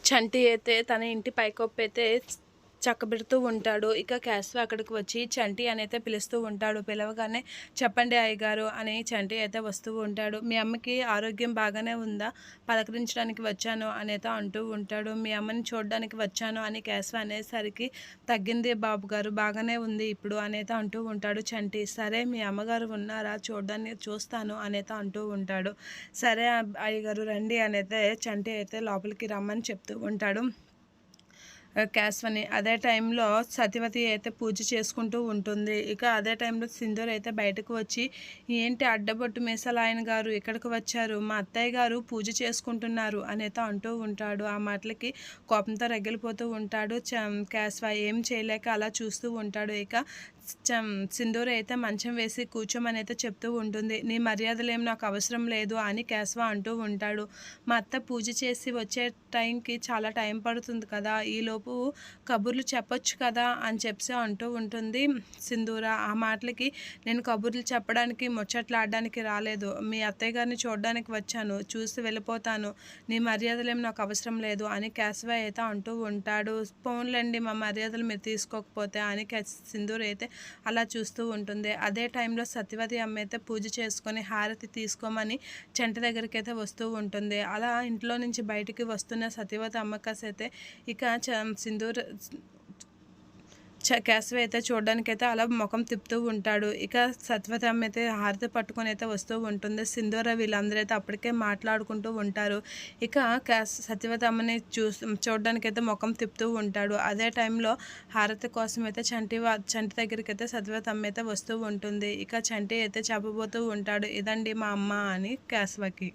చంటి అయితే తన ఇంటి పైకప్పు అయితే చక్కబెడుతూ ఉంటాడు. ఇక క్యాస్వ అక్కడికి వచ్చి చంటి అనైతే పిలుస్తూ ఉంటాడు. పిలవగానే చెప్పండి అయ్యగారు అని చంటి అయితే వస్తూ ఉంటాడు. మీ అమ్మకి ఆరోగ్యం బాగానే ఉందా, పలకరించడానికి వచ్చాను అనైతే అంటూ ఉంటాడు. మీ అమ్మని చూడడానికి వచ్చాను అని క్యాస్వ అనేసరికి తగ్గింది బాబు గారు, బాగానే ఉంది ఇప్పుడు అనైతే అంటూ ఉంటాడు చంటి. సరే మీ అమ్మగారు ఉన్నారా, చూడడానికి చూస్తాను అనైతే అంటూ ఉంటాడు. సరే అయ్యగారు రండి అనైతే చంటి అయితే లోపలికి రమ్మని చెప్తూ ఉంటాడు క్యాస్వని. అదే టైంలో సత్యవతి అయితే పూజ చేసుకుంటూ ఉంటుంది. ఇక అదే టైంలో సింధూర్ అయితే బయటకు వచ్చి, ఏంటి అడ్డబొట్టు మీసాల ఆయన గారు ఇక్కడికి వచ్చారు, మా అత్తయ్య గారు పూజ చేసుకుంటున్నారు అనైతే అంటూ ఉంటాడు. ఆ మాటలకి కోపంతో రగిలిపోతూ ఉంటాడు క్యాస్వ. ఏం చేయలేక అలా చూస్తూ ఉంటాడు. ఇక సింధూర్ అయితే మంచం వేసి కూర్చోమని అయితే చెప్తూ ఉంటుంది. నీ మర్యాదలేం నాకు అవసరం లేదు అని క్యాస్వ అంటూ ఉంటాడు. మా అత్త పూజ చేసి వచ్చే టైంకి చాలా టైం పడుతుంది కదా, ఈలోపు కబుర్లు చెప్పొచ్చు కదా అని చెప్పి అంటూ ఉంటుంది సింధూర. ఆ మాటలకి నేను కబుర్లు చెప్పడానికి ముచ్చట్లాడడానికి రాలేదు, మీ అత్తయ్య గారిని చూడడానికి వచ్చాను, చూసి వెళ్ళిపోతాను, నీ మర్యాదలేం నాకు అవసరం లేదు అని క్యాస్వ అయితే అంటూ ఉంటాడు. పోన్లండి మా మర్యాదలు మీరు తీసుకోకపోతే అని సింధూర్ అయితే అలా చూస్తూ ఉంటుంది. అదే టైంలో సత్యవతి అమ్మ అయితే పూజ చేసుకొని హారతి తీసుకోమని చెంట దగ్గరికి అయితే వస్తూ ఉంటుంది. అలా ఇంట్లో నుంచి బయటికి వస్తున్న సత్యవతి అమ్మకాస్ అయితే ఇక సింధూర్ క్యాస్వ అయితే చూడడానికైతే అలా ముఖం తిప్పుతూ ఉంటాడు. ఇక సత్యవతి అమ్మ అయితే హారతి పట్టుకొని అయితే వస్తూ ఉంటుంది. సింధూర వీళ్ళందరూ అయితే అప్పటికే మాట్లాడుకుంటూ ఉంటారు. ఇక సత్యవతి అమ్మని చూడడానికైతే ముఖం తిప్పుతూ ఉంటాడు. అదే టైంలో హారతి కోసం అయితే చంటి దగ్గరికి అయితే సత్యవతి అమ్మ అయితే వస్తూ ఉంటుంది. ఇక చంటి అయితే చెప్పబోతూ ఉంటాడు, ఇదండి మా అమ్మ అని క్యాస్వకి.